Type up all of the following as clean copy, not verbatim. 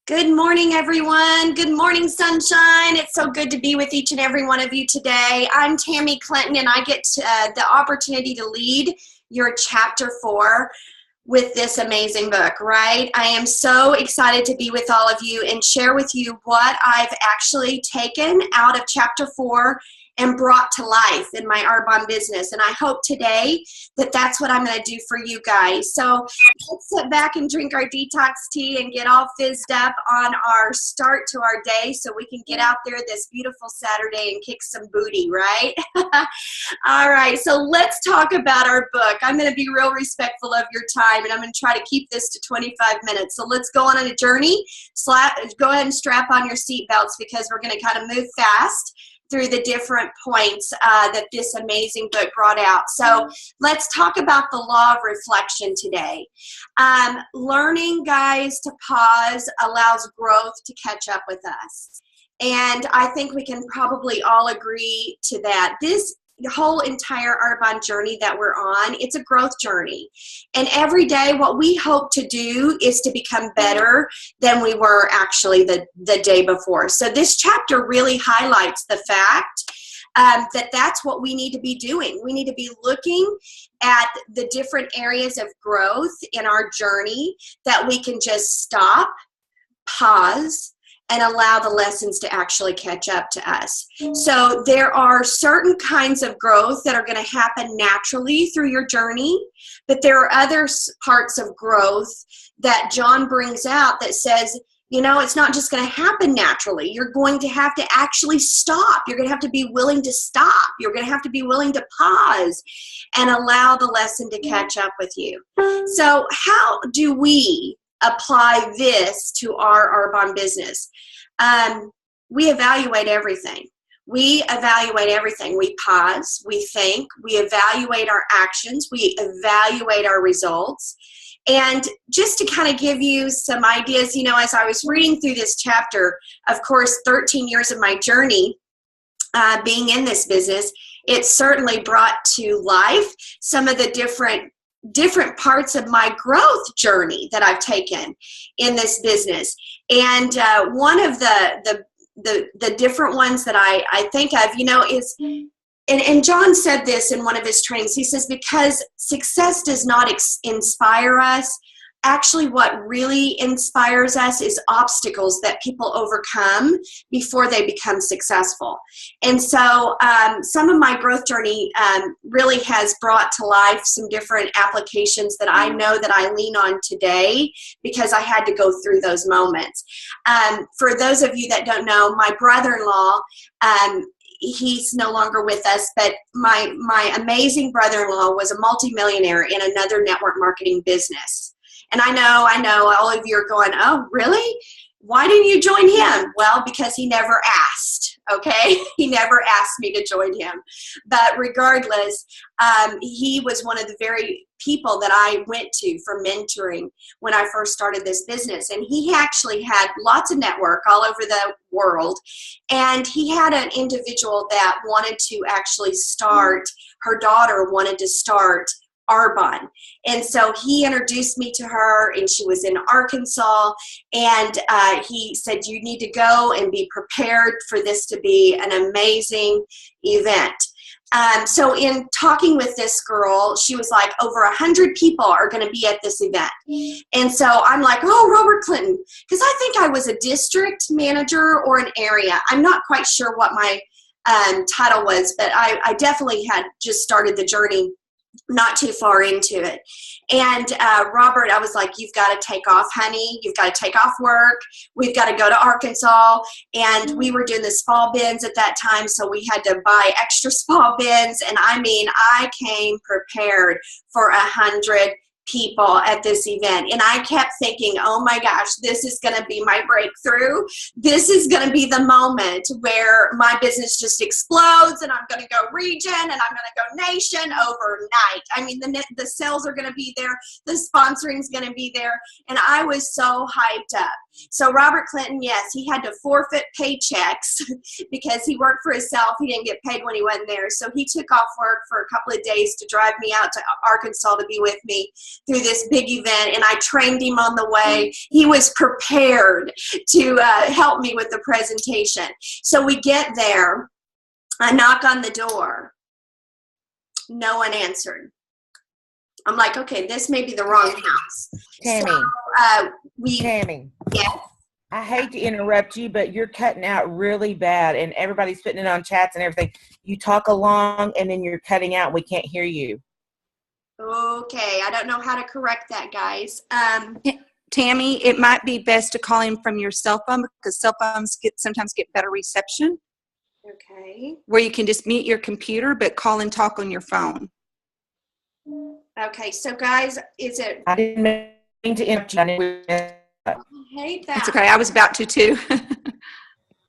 Good morning, everyone. Good morning, sunshine. It's so good to be with each and every one of you today. I'm Tammy Clinton, and I get the opportunity to lead your chapter 4 with this amazing book, right? I am so excited to be with all of you and share with you what I've actually taken out of chapter 4 and brought to life in my Arbonne business. And I hope today that that's what I'm going to do for you guys. So let's sit back and drink our detox tea and get all fizzed up on our start to our day so we can get out there this beautiful Saturday and kick some booty, right? All right, so let's talk about our book. I'm going to be real respectful of your time, and I'm going to try to keep this to 25 minutes. So let's go on a journey. Go ahead and strap on your seatbelts because we're going to kind of move fast through the different points that this amazing book brought out. So let's talk about the law of reflection today. Learning, guys, to pause allows growth to catch up with us. And I think we can probably all agree to that. This whole entire Arbonne journey that we're on, it's a growth journey. And every day what we hope to do is to become better than we were actually the day before. So this chapter really highlights the fact that that's what we need to be doing. We need to be looking at the different areas of growth in our journey that we can just stop, pause, and allow the lessons to actually catch up to us. So there are certain kinds of growth that are going to happen naturally through your journey, but there are other parts of growth that John brings out that says, you know, it's not just going to happen naturally. You're going to have to actually stop. You're going to have to be willing to stop. You're going to have to be willing to pause and allow the lesson to catch up with you. So how do we apply this to our Arbonne business? We evaluate everything. We evaluate everything. We pause, we think, we evaluate our actions, we evaluate our results. And just to kind of give you some ideas, you know, as I was reading through this chapter, of course, 13 years of my journey being in this business, it certainly brought to life some of the different parts of my growth journey that I've taken in this business. And one of the different ones that I think of, you know, is, and John said this in one of his trainings, he says, because success does not inspire us, actually what really inspires us is obstacles that people overcome before they become successful. And so some of my growth journey really has brought to life some different applications that I know that I lean on today because I had to go through those moments. For those of you that don't know, my brother-in-law, he's no longer with us, but my amazing brother-in-law was a multimillionaire in another network marketing business. And I know all of you are going, oh, really? Why didn't you join him? Well, because he never asked, okay? He never asked me to join him. But regardless, he was one of the very people that I went to for mentoring when I first started this business. And he actually had lots of network all over the world. And he had an individual that wanted to actually start, her daughter wanted to start Arbonne. And so he introduced me to her, and she was in Arkansas, and he said, you need to go and be prepared for this to be an amazing event. So in talking with this girl, she was like, over 100 people are going to be at this event. And so I'm like, oh, Robert Clinton, because I think I was a district manager or an area. I'm not quite sure what my title was, but I definitely had just started the journey not too far into it. And Robert, I was like, you've got to take off, honey. You've got to take off work. We've got to go to Arkansas. And we were doing the spa bins at that time, so we had to buy extra spa bins. And I mean, I came prepared for 100 people at this event. And I kept thinking, oh my gosh, this is going to be my breakthrough. This is going to be the moment where my business just explodes, and I'm going to go region, and I'm going to go nation overnight. I mean, the sales are going to be there. The sponsoring is going to be there. And I was so hyped up. So Robert Clinton, yes, he had to forfeit paychecks because he worked for himself. He didn't get paid when he wasn't there. So he took off work for a couple of days to drive me out to Arkansas to be with me through this big event, and I trained him on the way. He was prepared to help me with the presentation. So we get there. I knock on the door. No one answered. I'm like, okay, this may be the wrong house. Tammy. So, Tammy. Yes. I hate to interrupt you, but you're cutting out really bad, and everybody's putting it on chats and everything. You talk along, and then you're cutting out. We can't hear you. Okay, I don't know how to correct that, guys. Tammy, it might be best to call him from your cell phone because cell phones sometimes get better reception. Okay. Where you can just mute your computer, but call and talk on your phone. Okay, so guys, is it? I didn't mean to interrupt you. I hate that. It's okay. I was about to too.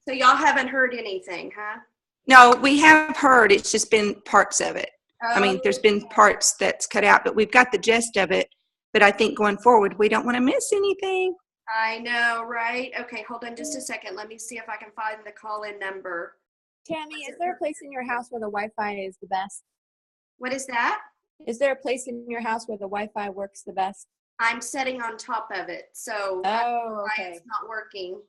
So y'all haven't heard anything, huh? No, we have heard. It's just been parts of it. I mean, there's been Okay. parts that's cut out, but we've got the gist of it. But I think going forward, we don't want to miss anything. I know, right? Okay, hold on just a second. Let me see if I can find the call-in number. Tammy, is there a place in your house where the Wi-Fi is the best? What is that? Is there a place in your house where the Wi-Fi works the best? I'm sitting on top of it, so I don't know Oh, why okay. it's not working.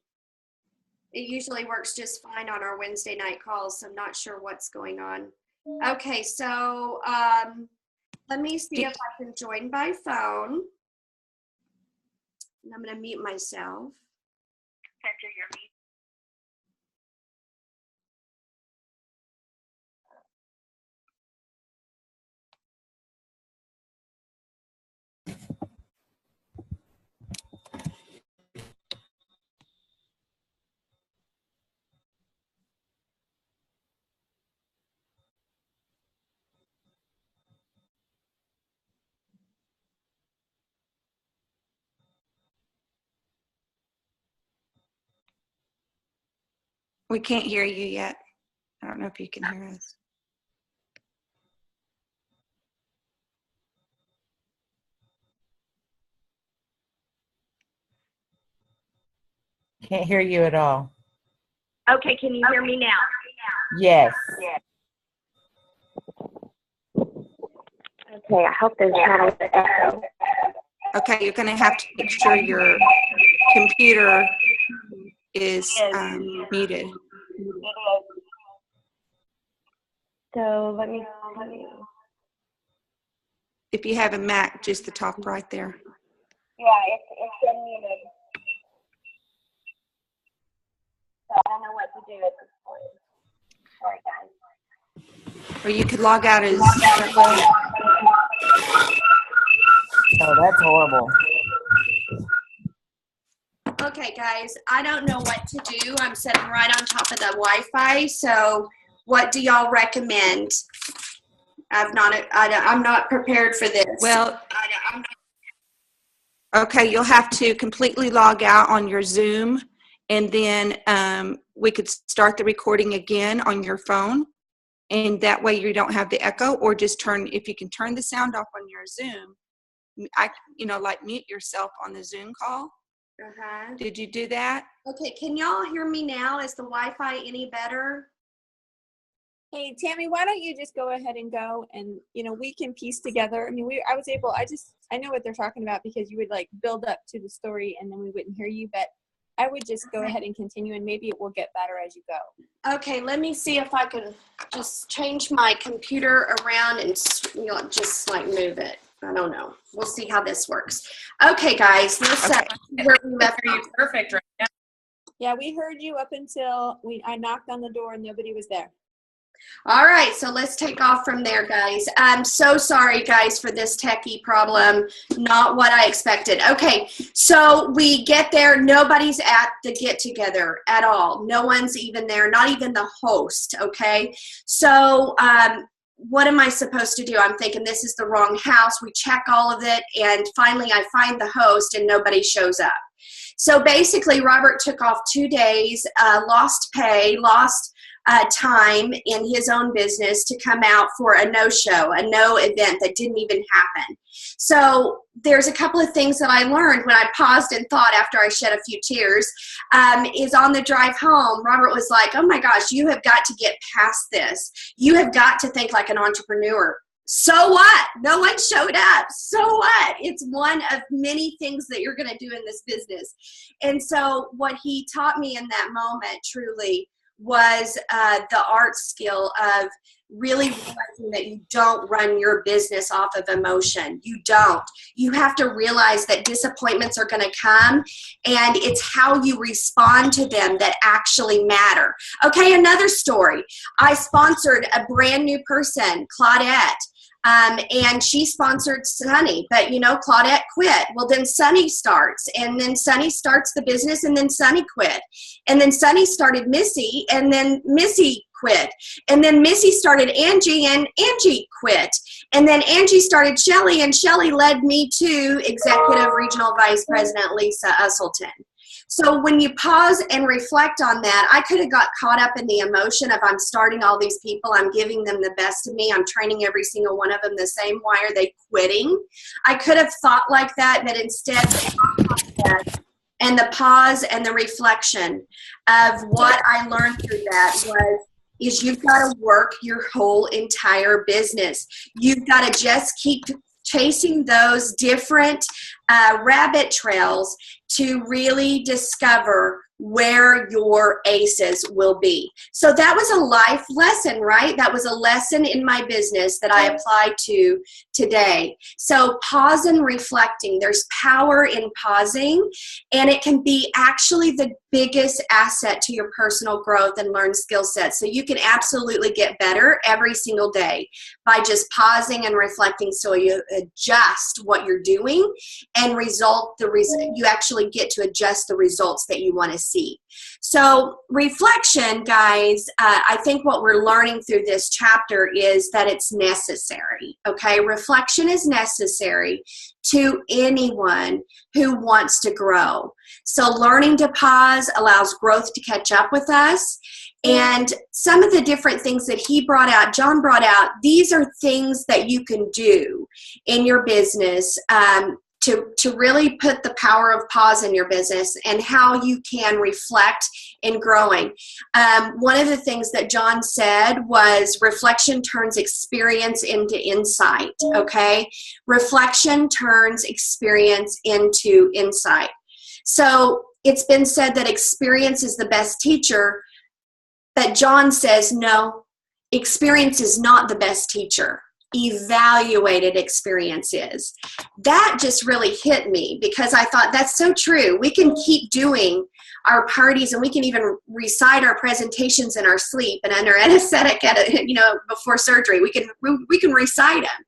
It usually works just fine on our Wednesday night calls, so I'm not sure what's going on. Okay, so let me see if I can join by phone. And I'm going to mute myself. Center your mute. We can't hear you yet. I don't know if you can hear us. Can't hear you at all. Okay, can you hear me now? Yes. Okay, I hope there's not an echo. Okay, you're going to have to make sure your computer is muted. So let me. If you have a Mac, just the top right there. Yeah, it's unmuted. So I don't know what to do at this point. Sorry, guys. Or you could log out as Oh, that's horrible. Okay, guys, I don't know what to do. I'm sitting right on top of the Wi-Fi. So what do y'all recommend? I'm not prepared for this. well. Okay, you'll have to completely log out on your Zoom, and then we could start the recording again on your phone, and that way you don't have the echo. Or just if you can turn the sound off on your Zoom, like mute yourself on the Zoom call. Uh-huh. Did you do that? Okay, can y'all hear me now? Is the Wi-Fi any better? Hey, Tammy, why don't you just go ahead and go and, we can piece together. I mean, I know what they're talking about because you would like build up to the story and then we wouldn't hear you, but I would just go ahead and continue and maybe it will get better as you go. Okay, let me see if I can just change my computer around and just like move it. I don't know. We'll see how this works. Okay, guys, let's where we left you perfect right now. Yeah, we heard you up until I knocked on the door and nobody was there. All right, so let's take off from there, guys. I'm so sorry, guys, for this techie problem. Not what I expected. Okay, so we get there. Nobody's at the get-together at all. No one's even there, not even the host, okay? So what am I supposed to do? I'm thinking this is the wrong house. We check all of it, and finally I find the host, and nobody shows up. So basically, Robert took off 2 days, lost pay, lost time in his own business to come out for a no-show, a no event that didn't even happen. So there's a couple of things that I learned when I paused and thought after I shed a few tears, is on the drive home, Robert was like, oh my gosh, you have got to get past this. You have got to think like an entrepreneur. So what? No one showed up. So what? It's one of many things that you're going to do in this business. And so what he taught me in that moment truly was the art skill of really realizing that you don't run your business off of emotion. You don't. You have to realize that disappointments are going to come, and it's how you respond to them that actually matter. Okay, another story. I sponsored a brand new person, Claudette. And she sponsored Sunny, but you know, Claudette quit. Well, then Sunny starts, and then Sunny starts the business, and then Sunny quit. And then Sunny started Missy, and then Missy quit. And then Missy started Angie, and Angie quit. And then Angie started Shelly, and Shelly led me to Executive Regional Vice President Lisa Usselton. So when you pause and reflect on that, I could have got caught up in the emotion of I'm starting all these people, I'm giving them the best of me, I'm training every single one of them the same, why are they quitting? I could have thought like that, but instead, and the pause and the reflection of what I learned through that is you've got to work your whole entire business. You've got to just keep chasing those different rabbit trails to really discover where your aces will be. So that was a life lesson, right? That was a lesson in my business that I applied to today. So pause and reflecting. There's power in pausing, and it can be actually the biggest asset to your personal growth and learn skill sets. So you can absolutely get better every single day by just pausing and reflecting, so you adjust what you're doing and you actually get to adjust the results that you want to see. So reflection, guys, I think what we're learning through this chapter is that it's necessary, okay? Reflection is necessary to anyone who wants to grow. So learning to pause allows growth to catch up with us. And some of the different things that John brought out, these are things that you can do in your business to really put the power of pause in your business and how you can reflect in growing. One of the things that John said was reflection turns experience into insight, okay? Reflection turns experience into insight. So it's been said that experience is the best teacher, but John says, no, experience is not the best teacher. Evaluated experience is. That just really hit me because I thought that's so true. We can keep doing our parties and we can even recite our presentations in our sleep and under anesthetic before surgery. We can recite them.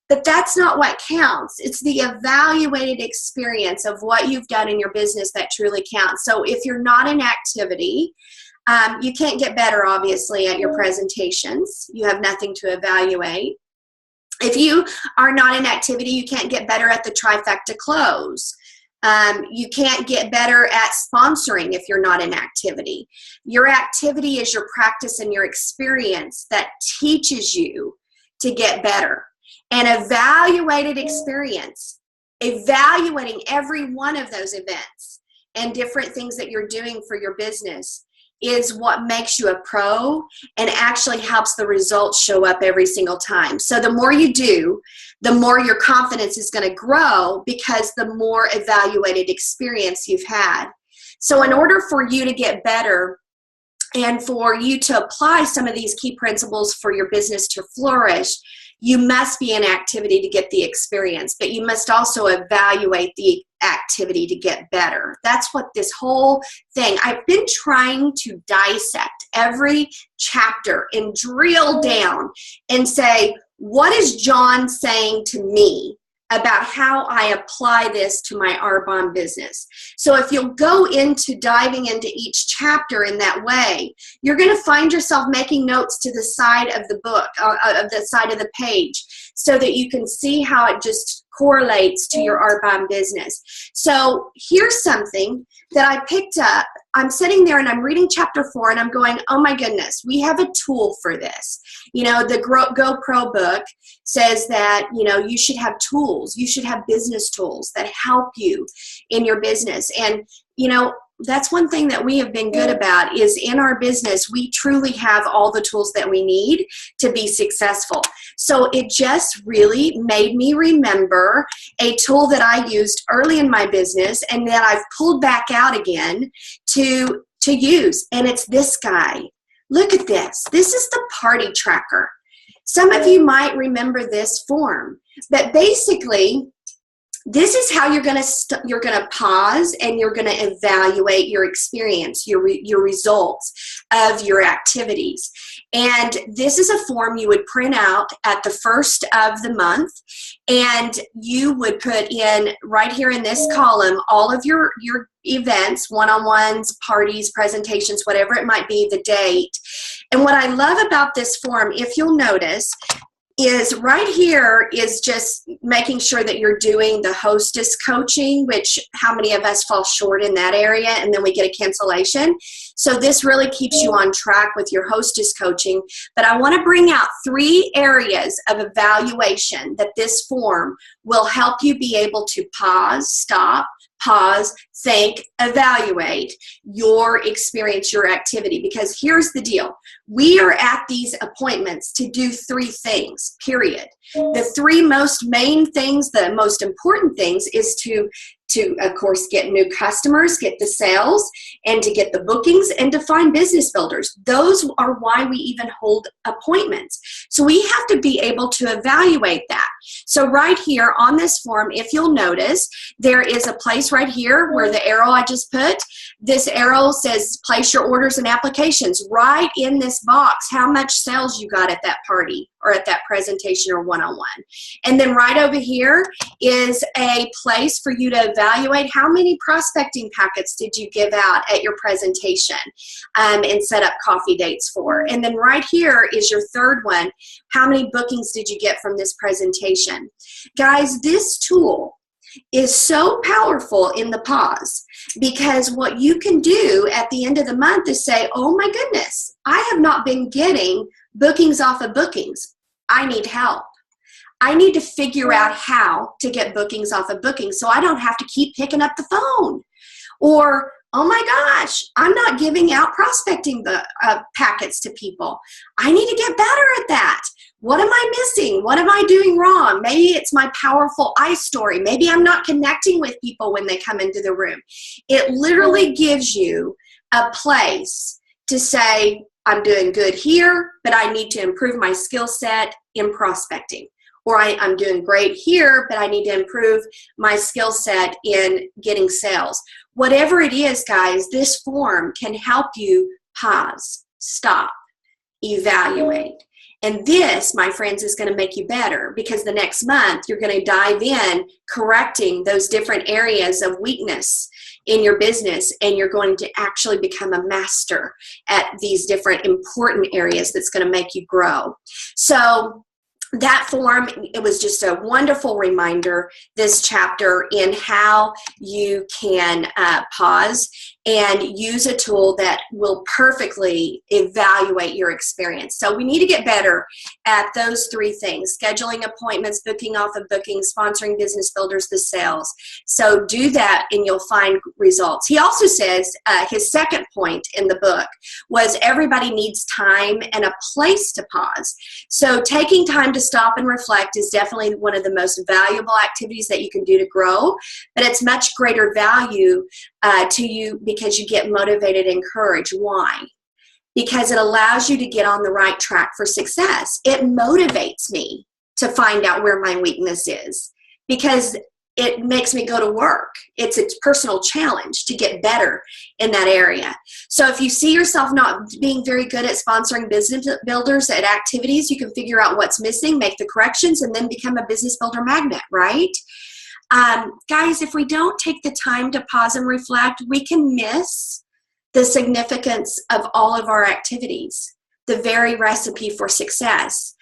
But that's not what counts. It's the evaluated experience of what you've done in your business that truly counts. So if you're not in activity, you can't get better, obviously, at your presentations. You have nothing to evaluate. If you are not in activity, you can't get better at the trifecta close. You can't get better at sponsoring if you're not in activity. Your activity is your practice and your experience that teaches you to get better. And evaluated experience, evaluating every one of those events and different things that you're doing for your business is what makes you a pro and actually helps the results show up every single time. So the more you do, the more your confidence is going to grow because the more evaluated experience you've had. So in order for you to get better and for you to apply some of these key principles for your business to flourish, you must be in activity to get the experience, but you must also evaluate the activity to get better. That's what this whole thing, I've been trying to dissect every chapter and drill down and say, what is John saying to me about how I apply this to my Arbonne business? So if you'll go into diving into each chapter in that way, you're going to find yourself making notes to the side of the book, of the side of the page, so that you can see how it just correlates to your outbound business. So here's something that I picked up. I'm sitting there and I'm reading chapter 4 and I'm going, oh my goodness, we have a tool for this. You know, the GoPro book says that, you know, you should have tools. You should have business tools that help you in your business. And, you know, that's one thing that we have been good about is in our business, we truly have all the tools that we need to be successful. So it just really made me remember a tool that I used early in my business and that I've pulled back out again to use. And it's this guy. Look at this. This is the party tracker. Some of you might remember this form, but basically, this is how you're going to pause and you're going to evaluate your experience, your results of your activities. And this is a form you would print out at the first of the month, and you would put in right here in this column all of your events, one-on-ones, parties, presentations, whatever it might be, the date. And what I love about this form, if you'll notice, is right here is just making sure that you're doing the hostess coaching, which how many of us fall short in that area, and then we get a cancellation. So this really keeps you on track with your hostess coaching. But I want to bring out 3 areas of evaluation that this form will help you be able to pause, think, evaluate your experience, your activity. Because here's the deal. We are at these appointments to do 3 things, period. The 3 most main things, the most important things is to of course, get new customers, get the sales, and to get the bookings, and to find business builders. Those are why we even hold appointments. So we have to be able to evaluate that. So right here on this form, if you'll notice, there is a place right here where the arrow I just put, this arrow says place your orders and applications. Right in this box, how much sales you got at that party or at that presentation or one-on-one. And then right over here is a place for you to evaluate how many prospecting packets did you give out at your presentation and set up coffee dates for. And then right here is your third one. How many bookings did you get from this presentation? Guys, this tool is so powerful in the pause, because what you can do at the end of the month is say, oh my goodness, I have not been getting bookings off of bookings. I need help. I need to figure out how to get bookings off of bookings so I don't have to keep picking up the phone. Or, oh my gosh, I'm not giving out prospecting packets to people. I need to get better at that. What am I missing? What am I doing wrong? Maybe it's my powerful I story. Maybe I'm not connecting with people when they come into the room. It literally gives you a place to say, I'm doing good here, but I need to improve my skill set in prospecting. Or I'm doing great here, but I need to improve my skill set in getting sales. Whatever it is, guys, this form can help you pause, stop, evaluate. And this, my friends, is going to make you better, because the next month you're going to dive in correcting those different areas of weakness in your business, and you're going to actually become a master at these different important areas that's going to make you grow. So that form, it was just a wonderful reminder, this chapter, in how you can pause and use a tool that will perfectly evaluate your experience. So we need to get better at those 3 things: scheduling appointments, booking off of bookings, sponsoring business builders, the sales. So do that and you'll find results. He also says his second point in the book was everybody needs time and a place to pause. So taking time to stop and reflect is definitely one of the most valuable activities that you can do to grow, but it's much greater value to you because you get motivated and encouraged. Why? Because it allows you to get on the right track for success. It motivates me to find out where my weakness is, because it makes me go to work. It's a personal challenge to get better in that area. So if you see yourself not being very good at sponsoring business builders at activities, you can figure out what's missing, make the corrections, and then become a business builder magnet, right? Guys, if we don't take the time to pause and reflect, we can miss the significance of all of our activities, the very recipe for success.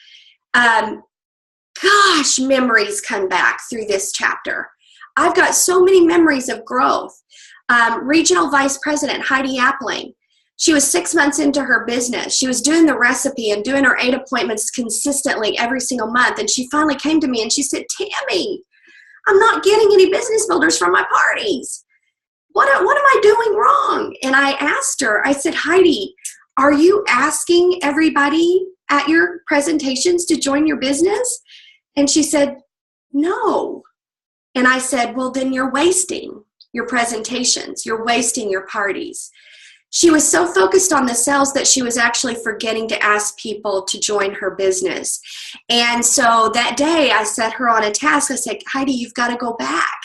gosh, memories come back through this chapter. I've got so many memories of growth. Regional Vice President Heidi Appling. She was 6 months into her business. She was doing the recipe and doing her 8 appointments consistently every single month. And she finally came to me and she said, Tammy, I'm not getting any business builders from my parties. What am I doing wrong? And I asked her, I said, Heidi, are you asking everybody at your presentations to join your business? And she said, no. And I said, well, then you're wasting your presentations. You're wasting your parties. She was so focused on the sales that she was actually forgetting to ask people to join her business. And so that day I set her on a task. I said, Heidi, you've got to go back.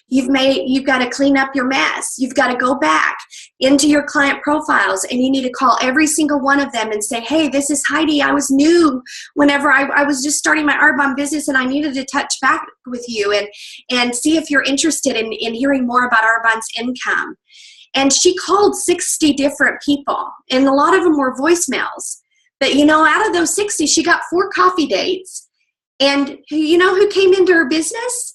You've got to clean up your mess. You've got to go back into your client profiles and you need to call every single one of them and say, hey, this is Heidi. I was new whenever I was just starting my Arbonne business and I needed to touch back with you and see if you're interested in hearing more about Arbonne's income. And she called 60 different people and a lot of them were voicemails. But out of those 60, she got 4 coffee dates. And you know who came into her business?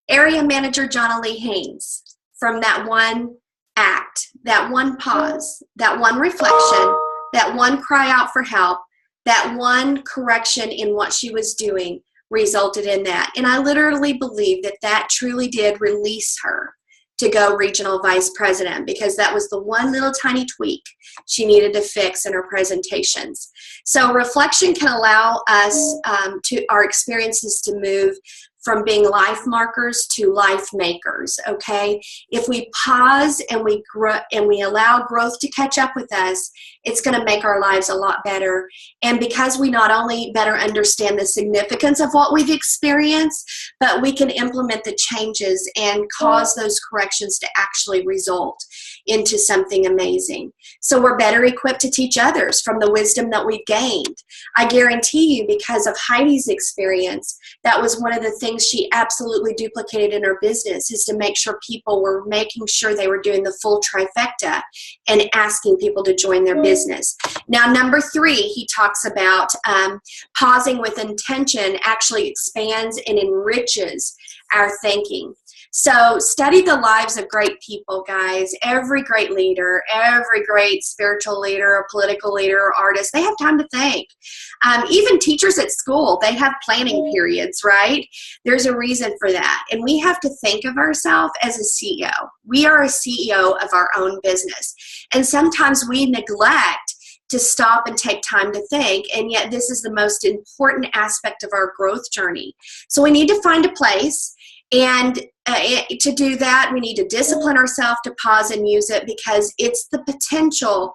Area Manager Jonna Lee Haynes, from that one act, that one pause, that one reflection, that one cry out for help, that one correction in what she was doing resulted in that. And I literally believe that truly did release her to go regional vice president, because that was the one little tiny tweak she needed to fix in her presentations. So reflection can allow us to our experiences to move from being life markers to life makers, okay? If we pause and we grow and we allow growth to catch up with us, it's gonna make our lives a lot better. And because we not only better understand the significance of what we've experienced, but we can implement the changes and cause those corrections to actually result into something amazing. So we're better equipped to teach others from the wisdom that we've gained. I guarantee you, because of Heidi's experience, that was one of the things she absolutely duplicated in her business, is to make sure people were making sure they were doing the full trifecta and asking people to join their business. Now, number 3, he talks about pausing with intention actually expands and enriches our thinking. So study the lives of great people, guys. Every great leader, every great spiritual leader, or political leader, or artist, they have time to think. Even teachers at school, they have planning periods, right? There's a reason for that. And we have to think of ourselves as a CEO. We are a CEO of our own business. And sometimes we neglect to stop and take time to think, and yet this is the most important aspect of our growth journey. So we need to find a place, and to do that, we need to discipline ourselves to pause and use it, because it's the potential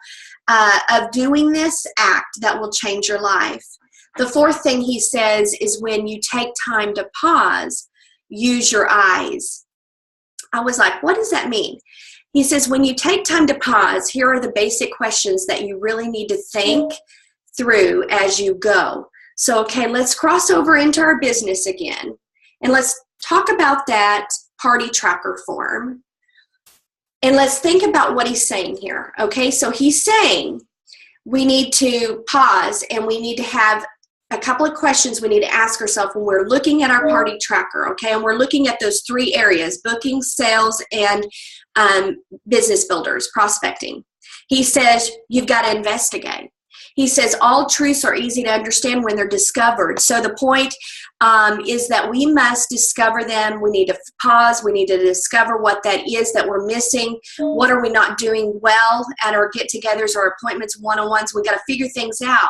of doing this act that will change your life. The 4th thing he says is, when you take time to pause, use your eyes. I was like, what does that mean? He says, when you take time to pause, here are the basic questions that you really need to think through as you go. So, okay, let's cross over into our business again, and let's talk about that party tracker form. And let's think about what he's saying here. Okay, so he's saying we need to pause and we need to have a couple of questions we need to ask ourselves when we're looking at our party tracker, okay? And we're looking at those 3 areas: booking, sales, and business builders, prospecting. He says you've got to investigate. He says all truths are easy to understand when they're discovered. So the point is that we must discover them. We need to pause. We need to discover what that is that we're missing. What are we not doing well at our get-togethers or appointments, one-on-ones? We got to figure things out.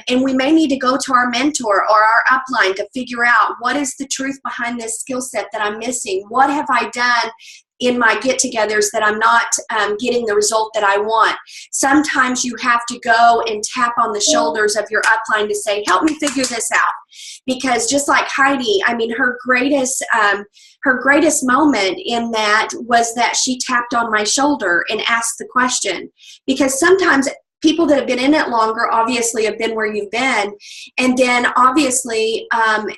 And we may need to go to our mentor or our upline to figure out, what is the truth behind this skill set that I'm missing? What have I done in my get-togethers that I'm not getting the result that I want? Sometimes you have to go and tap on the shoulders of your upline to say, help me figure this out. Because just like Heidi, I mean, her greatest moment in that was that she tapped on my shoulder and asked the question. Because sometimes people that have been in it longer obviously have been where you've been. And then obviously,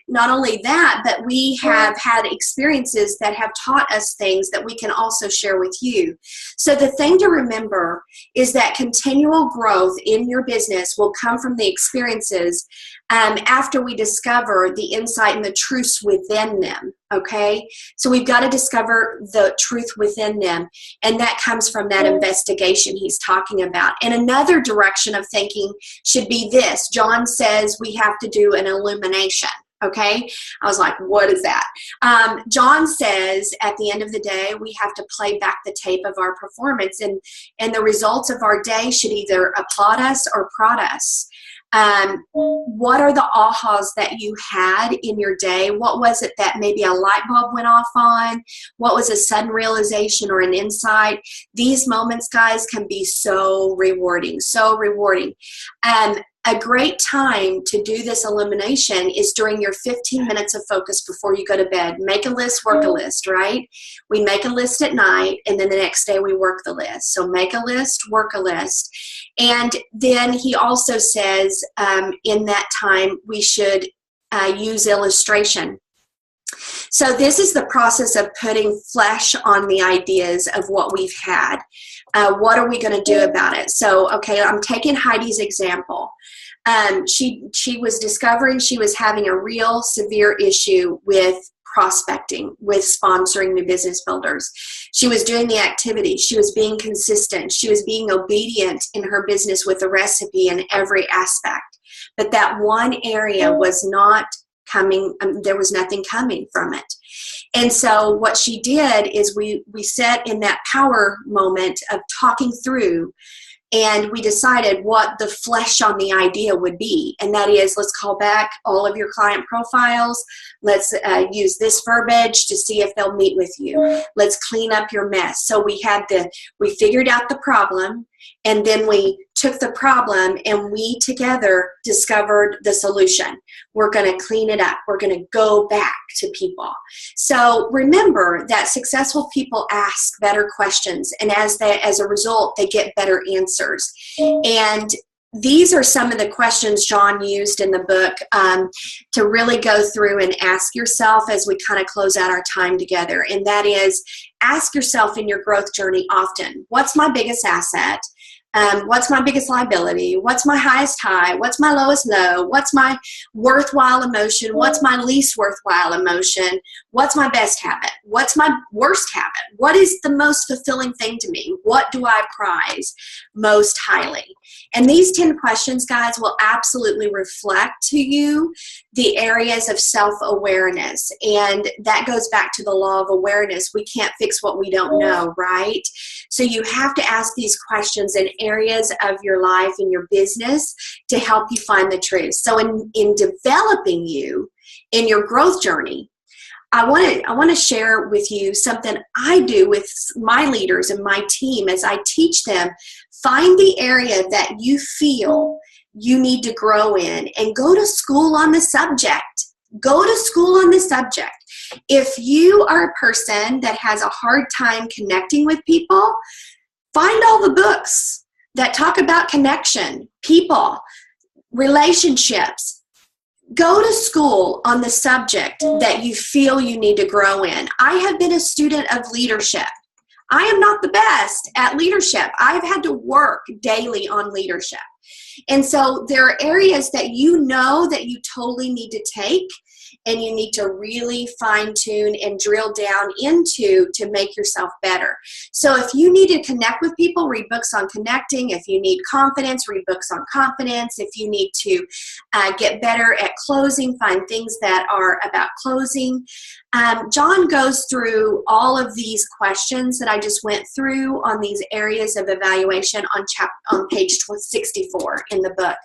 not only that, but we have had experiences that have taught us things that we can also share with you. So the thing to remember is that continual growth in your business will come from the experiences after we discover the insight and the truths within them. Okay, so we've got to discover the truth within them, and that comes from that investigation he's talking about. And another direction of thinking should be this. John says we have to do an illumination. Okay, I was like, what is that? John says at the end of the day, we have to play back the tape of our performance, and the results of our day should either applaud us or prod us. What are the ahas that you had in your day? What was it that maybe a light bulb went off on? What was a sudden realization or an insight? These moments, guys, can be so rewarding, so rewarding. A great time to do this illumination is during your 15 minutes of focus before you go to bed. Make a list, work a list, right? We make a list at night, and then the next day we work the list. So make a list, work a list. And then he also says in that time we should use illustration. So this is the process of putting flesh on the ideas of what we've had. What are we going to do about it? So, okay, I'm taking Heidi's example. She was discovering she was having a real severe issue with prospecting, with sponsoring new business builders. She was doing the activity. She was being consistent. She was being obedient in her business with the recipe in every aspect. But that one area was not coming, there was nothing coming from it. And so what she did is we sat in that power moment of talking through, and we decided what the flesh on the idea would be. And that is, let's call back all of your client profiles. Let's use this verbiage to see if they'll meet with you. Let's clean up your mess. So we figured out the problem, and then we took the problem and we together discovered the solution. We're going to clean it up. We're going to go back to people. So remember that successful people ask better questions, and as a result, they get better answers. And these are some of the questions John used in the book to really go through and ask yourself as we kind of close out our time together. And that is, ask yourself in your growth journey often, what's my biggest asset? What's my biggest liability? What's my highest high? What's my lowest low? What's my worthwhile emotion? What's my least worthwhile emotion? What's my best habit? What's my worst habit? What is the most fulfilling thing to me? What do I prize most highly? And these 10 questions, guys, will absolutely reflect to you the areas of self-awareness. And that goes back to the law of awareness. We can't fix what we don't know, right? So you have to ask these questions in areas of your life and your business to help you find the truth. So in developing you in your growth journey, I want to share with you something I do with my leaders and my team as I teach them. Find the area that you feel you need to grow in and go to school on the subject. Go to school on the subject. If you are a person that has a hard time connecting with people, find all the books that talk about connection, people, relationships. Go to school on the subject that you feel you need to grow in. I have been a student of leadership. I am not the best at leadership. I've had to work daily on leadership. And so there are areas that you know that you totally need to take and you need to really fine tune and drill down into to make yourself better. So if you need to connect with people, read books on connecting. If you need confidence, read books on confidence. If you need to get better at closing, find things that are about closing. John goes through all of these questions that I just went through on these areas of evaluation on page 64 in the book.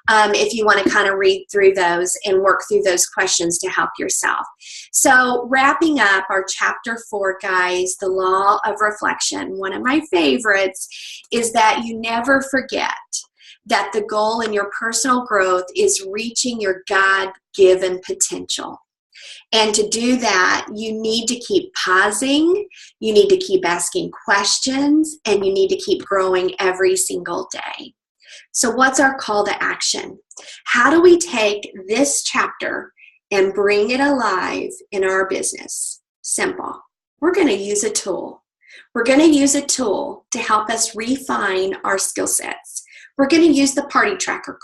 If you want to kind of read through those and work through those questions to help yourself. So wrapping up our chapter 4, guys, the law of reflection, one of my favorites is that you never forget that the goal in your personal growth is reaching your God-given potential. And to do that, you need to keep pausing, you need to keep asking questions, and you need to keep growing every single day. So what's our call to action? How do we take this chapter and bring it alive in our business? Simple. We're going to use a tool. We're going to use a tool to help us refine our skill sets. We're going to use the party tracker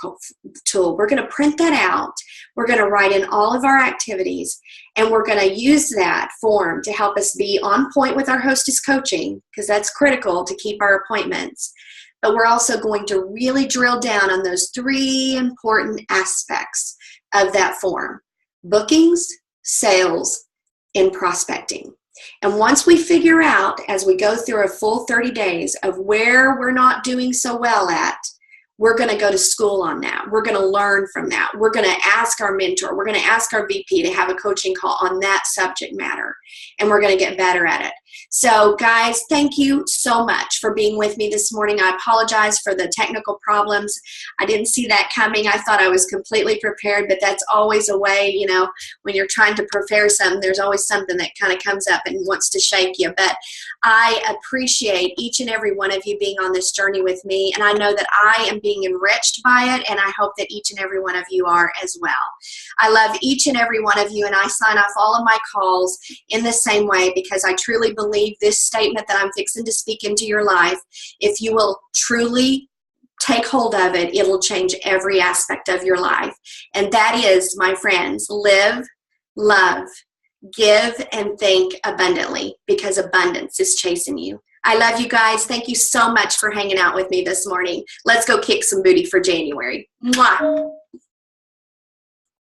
tool. We're going to print that out. We're going to write in all of our activities, and we're going to use that form to help us be on point with our hostess coaching, because that's critical to keep our appointments. But we're also going to really drill down on those 3 important aspects of that form: bookings, sales, and prospecting. And once we figure out, as we go through a full 30 days, of where we're not doing so well at, we're going to go to school on that. We're going to learn from that. We're going to ask our mentor. We're going to ask our VP to have a coaching call on that subject matter, and we're going to get better at it. So guys, thank you so much for being with me this morning. I apologize for the technical problems. I didn't see that coming. I thought I was completely prepared, but that's always a way, you know, when you're trying to prepare something, there's always something that kind of comes up and wants to shake you. But I appreciate each and every one of you being on this journey with me, and I know that I am being enriched by it, and I hope that each and every one of you are as well. I love each and every one of you, and I sign off all of my calls in the same way, because I truly believe this statement that I'm fixing to speak into your life, if you will truly take hold of it, it will change every aspect of your life. And that is, my friends, live, love, give, and think abundantly, because abundance is chasing you. I love you guys. Thank you so much for hanging out with me this morning. Let's go kick some booty for January. Mwah.